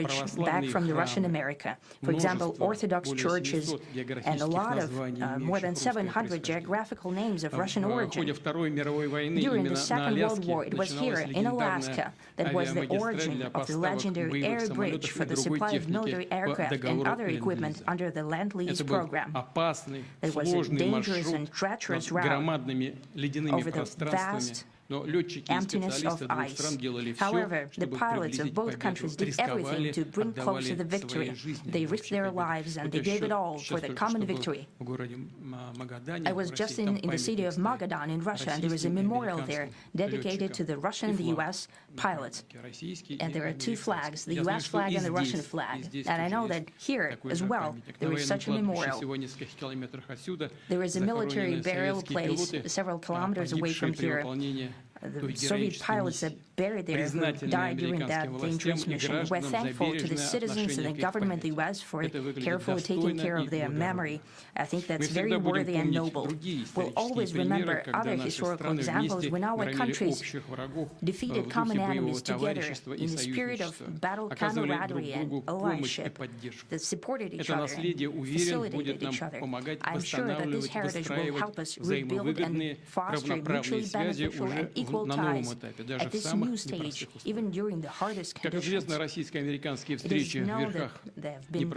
back from the Russian America. For example, Orthodox churches and a lot of more than 700 geographical names of Russian origin. During the Second World War, it was here in Alaska that was the origin of the legendary air bridge for the supply of military aircraft and other equipment under the Land-Lease program. It was a dangerous and treacherous route over the vast emptiness of ice. However, the pilots of both countries did everything to bring closer the victory. They risked their lives and they gave it all for the common victory. I was just in the city of Magadan in Russia, and there is a memorial there dedicated to the Russian and the U.S. pilots. And there are two flags, the U.S. flag and the Russian flag. And I know that here as well there is such a memorial. There is a military burial place several kilometers away from here. The Soviet pilots that buried there who died during that dangerous mission. We're thankful to the citizens and the government of the U.S. for carefully taking care of their memory. I think that's very worthy and noble. We'll always remember other historical examples when our countries defeated common enemies together in the spirit of battle camaraderie and allyship that supported each other and facilitated each other. I'm sure that this heritage will help us rebuild and foster mutually beneficial and equal ties at this new stage, even during the hardest conditions. It is known that there have been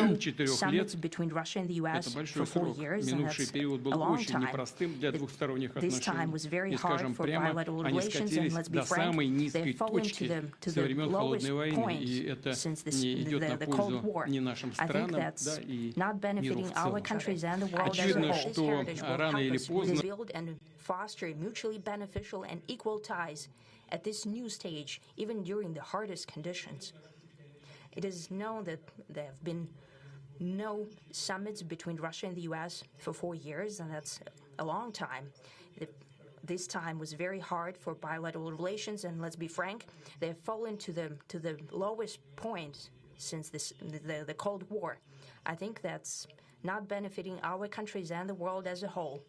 no summits between Russia and the U.S. for 4 years, and that's a long time. This time was very hard for bilateral relations, and let's be frank, they've fallen to the lowest point since the Cold War. I think that's not benefiting our countries and the world as a whole. This heritage will help us rebuild and foster mutually beneficial and equal ties at this new stage, even during the hardest conditions. It is known that there have been no summits between Russia and the U.S. for 4 years, and that's a long time. This time was very hard for bilateral relations, and let's be frank, they have fallen to the lowest point since the Cold War. I think that's not benefiting our countries and the world as a whole.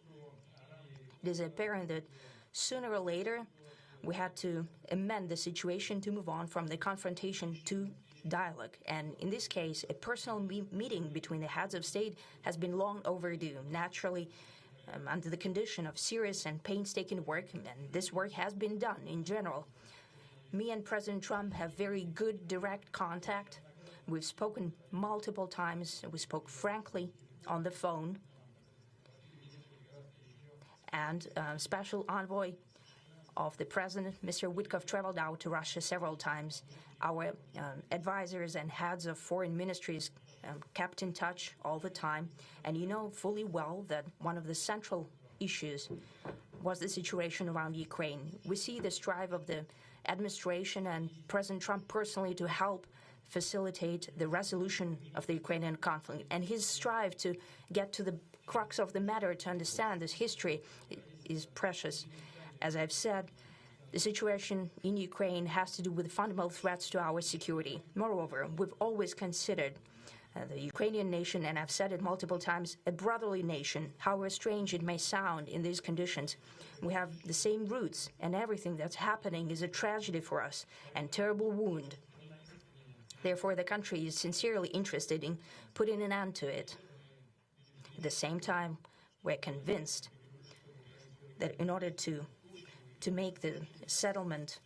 It is apparent that sooner or later we had to amend the situation to move on from the confrontation to dialogue. And in this case, a personal meeting between the heads of state has been long overdue, naturally under the condition of serious and painstaking work, and this work has been done in general. Me and President Trump have very good direct contact. We've spoken multiple times. We spoke frankly on the phone. And special envoy of the president, Mr. Witkoff, traveled out to Russia several times. Our advisors and heads of foreign ministries kept in touch all the time. And you know fully well that one of the central issues was the situation around Ukraine. We see the strive of the administration and President Trump personally to help facilitate the resolution of the Ukrainian conflict. And his strive to get to the crux of the matter, to understand this history, is precious. As I've said, the situation in Ukraine has to do with fundamental threats to our security. Moreover, we've always considered the Ukrainian nation, and I've said it multiple times, a brotherly nation, however strange it may sound in these conditions. We have the same roots, and everything that's happening is a tragedy for us and terrible wound. Therefore, the country is sincerely interested in putting an end to it. At the same time, we're convinced that in order to make the settlement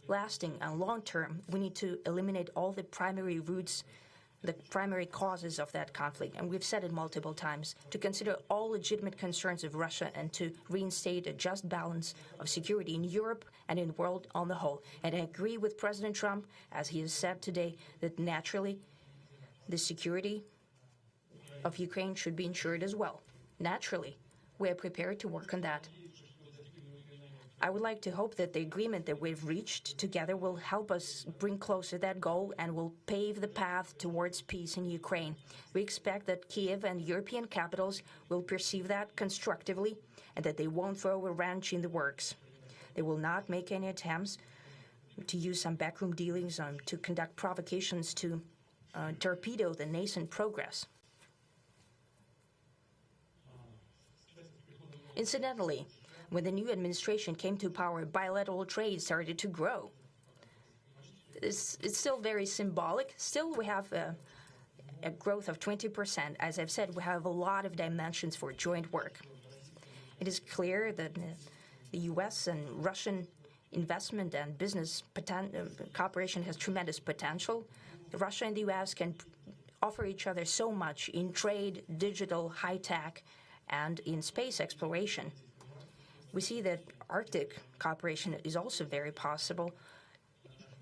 lasting and long-term, we need to eliminate all the primary roots, the primary causes of that conflict. And we've said it multiple times, to consider all legitimate concerns of Russia and to reinstate a just balance of security in Europe and in the world on the whole. And I agree with President Trump, as he has said today, that naturally the security of Ukraine should be ensured as well. Naturally, we are prepared to work on that. I would like to hope that the agreement that we've reached together will help us bring closer that goal and will pave the path towards peace in Ukraine. We expect that Kiev and European capitals will perceive that constructively and that they won't throw a wrench in the works. They will not make any attempts to use some backroom dealings to conduct provocations to torpedo the nascent progress. Incidentally, when the new administration came to power, bilateral trade started to grow. it's still very symbolic. Still, we have a growth of 20%. As I've said, we have a lot of dimensions for joint work. It is clear that the U.S. and Russian investment and business cooperation has tremendous potential. Russia and the U.S. can offer each other so much in trade, digital, high-tech, and in space exploration. We see that Arctic cooperation is also very possible,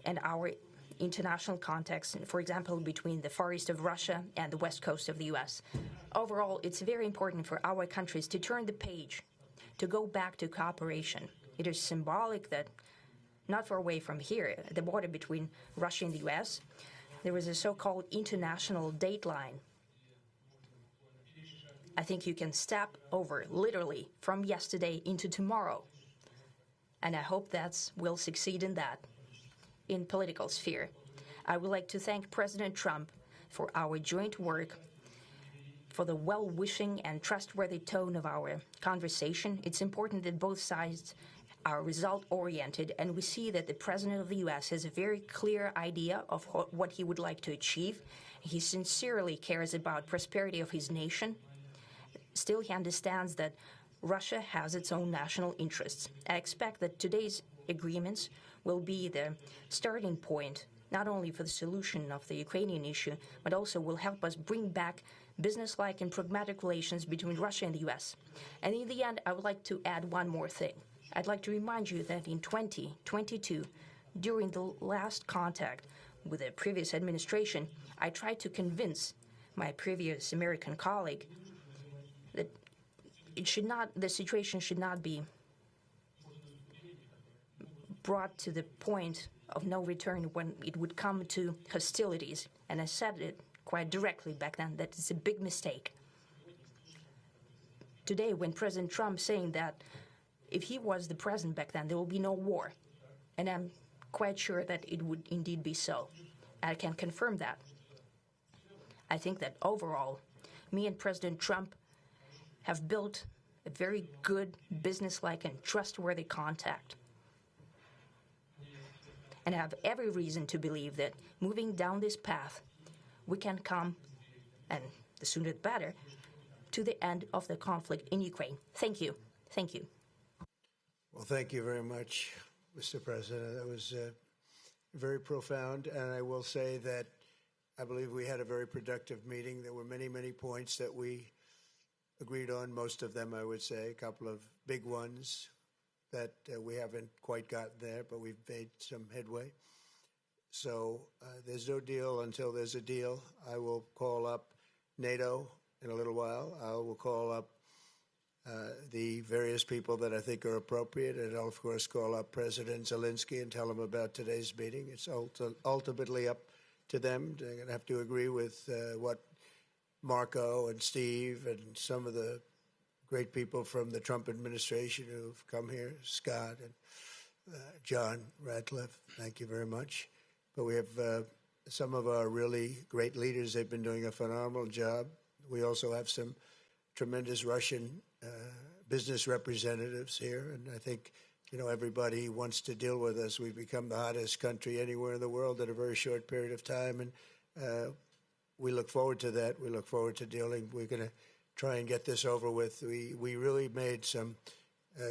and our international context, for example, between the Far East of Russia and the West Coast of the U.S. Overall, it's very important for our countries to turn the page, to go back to cooperation. It is symbolic that not far away from here, at the border between Russia and the U.S., there is a so-called international date line. I think you can step over, literally, from yesterday into tomorrow. And I hope that we'll succeed in that, in political sphere. I would like to thank President Trump for our joint work, for the well-wishing and trustworthy tone of our conversation. It's important that both sides are result-oriented, and we see that the President of the U.S. has a very clear idea of what he would like to achieve. He sincerely cares about prosperity of his nation. Still, he understands that Russia has its own national interests. I expect that today's agreements will be the starting point, not only for the solution of the Ukrainian issue, but also will help us bring back business-like and pragmatic relations between Russia and the U.S. And in the end, I would like to add one more thing. I'd like to remind you that in 2022, during the last contact with the previous administration, I tried to convince my previous American colleague that the situation should not be brought to the point of no return when it would come to hostilities. And I said it quite directly back then that it's a big mistake. Today, when President Trump saying that if he was the president back then, there will be no war. And I'm quite sure that it would indeed be so. I can confirm that. I think that overall, me and President Trump have built a very good, business-like and trustworthy contact. And I have every reason to believe that moving down this path, we can come, and the sooner the better, to the end of the conflict in Ukraine. Thank you. Thank you. Well, thank you very much, Mr. President. That was very profound. And I will say that I believe we had a very productive meeting. There were many, many points that we agreed on, most of them, I would say, a couple of big ones that we haven't quite gotten there, but we've made some headway. So there's no deal until there's a deal. I will call up NATO in a little while. I will call up the various people that I think are appropriate, and I'll, of course, call up President Zelensky and tell him about today's meeting. It's ultimately up to them. They're going to have to agree with what Marco and Steve and some of the great people from the Trump administration who've come here, Scott and John Radcliffe, thank you very much. But we have some of our really great leaders. They've been doing a phenomenal job. We also have some tremendous Russian business representatives here, and I think, you know, everybody wants to deal with us. We've become the hottest country anywhere in the world in a very short period of time, and we look forward to that. We look forward to dealing. We're going to try and get this over with. We really made some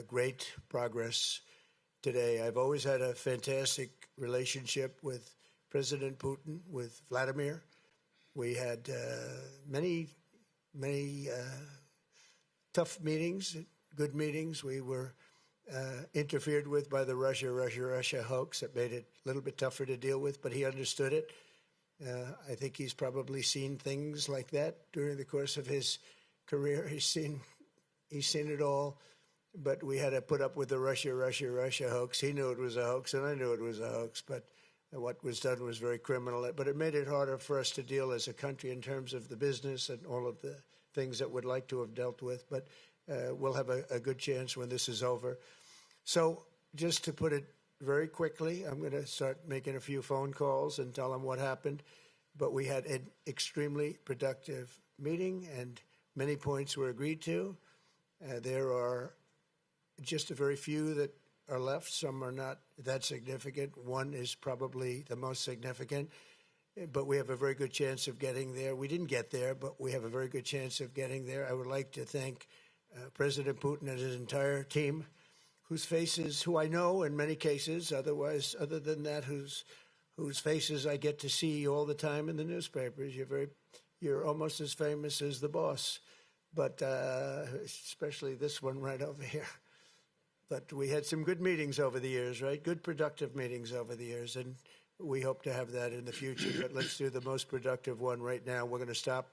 great progress today. I've always had a fantastic relationship with President Putin, with Vladimir. We had many tough meetings, good meetings. We were interfered with by the Russia hoax. That made it a little bit tougher to deal with, but he understood it. I think he's probably seen things like that during the course of his career. He's seen it all, but we had to put up with the Russia hoax. He knew it was a hoax, and I knew it was a hoax, but what was done was very criminal. But it made it harder for us to deal as a country in terms of the business and all of the things that we'd like to have dealt with. But we'll have a good chance when this is over. So just to put it very quickly, I'm going to start making a few phone calls and tell them what happened. But we had an extremely productive meeting, and many points were agreed to. There are just a very few that are left. Some are not that significant. One is probably the most significant, but we have a very good chance of getting there. We didn't get there, but we have a very good chance of getting there. I would like to thank President Putin and his entire team, whose faces, who I know in many cases, otherwise, other than that, whose faces I get to see all the time in the newspapers. You're almost as famous as the boss, but especially this one right over here. But we had some good meetings over the years, right? Good, productive meetings over the years, and we hope to have that in the future. But let's do the most productive one right now. We're going to stop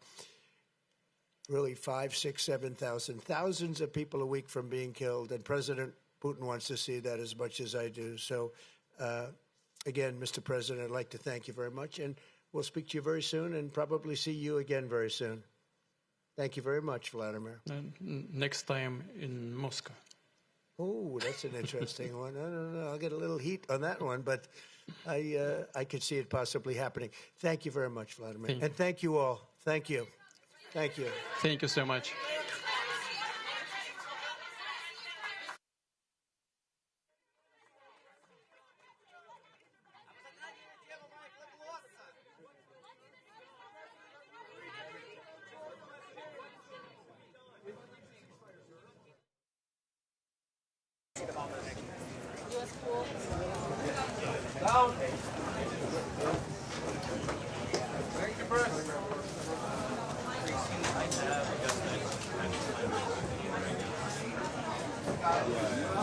really 5, 6, 7,000, thousands of people a week from being killed, and President Putin wants to see that as much as I do. So, again, Mr. President, I'd like to thank you very much, and we'll speak to you very soon and probably see you again very soon. Thank you very much, Vladimir. Next time in Moscow. Oh, that's an interesting one. I don't know. I'll get a little heat on that one, but I could see it possibly happening. Thank you very much, Vladimir. And thank you all. Thank you. Thank you. Thank you so much.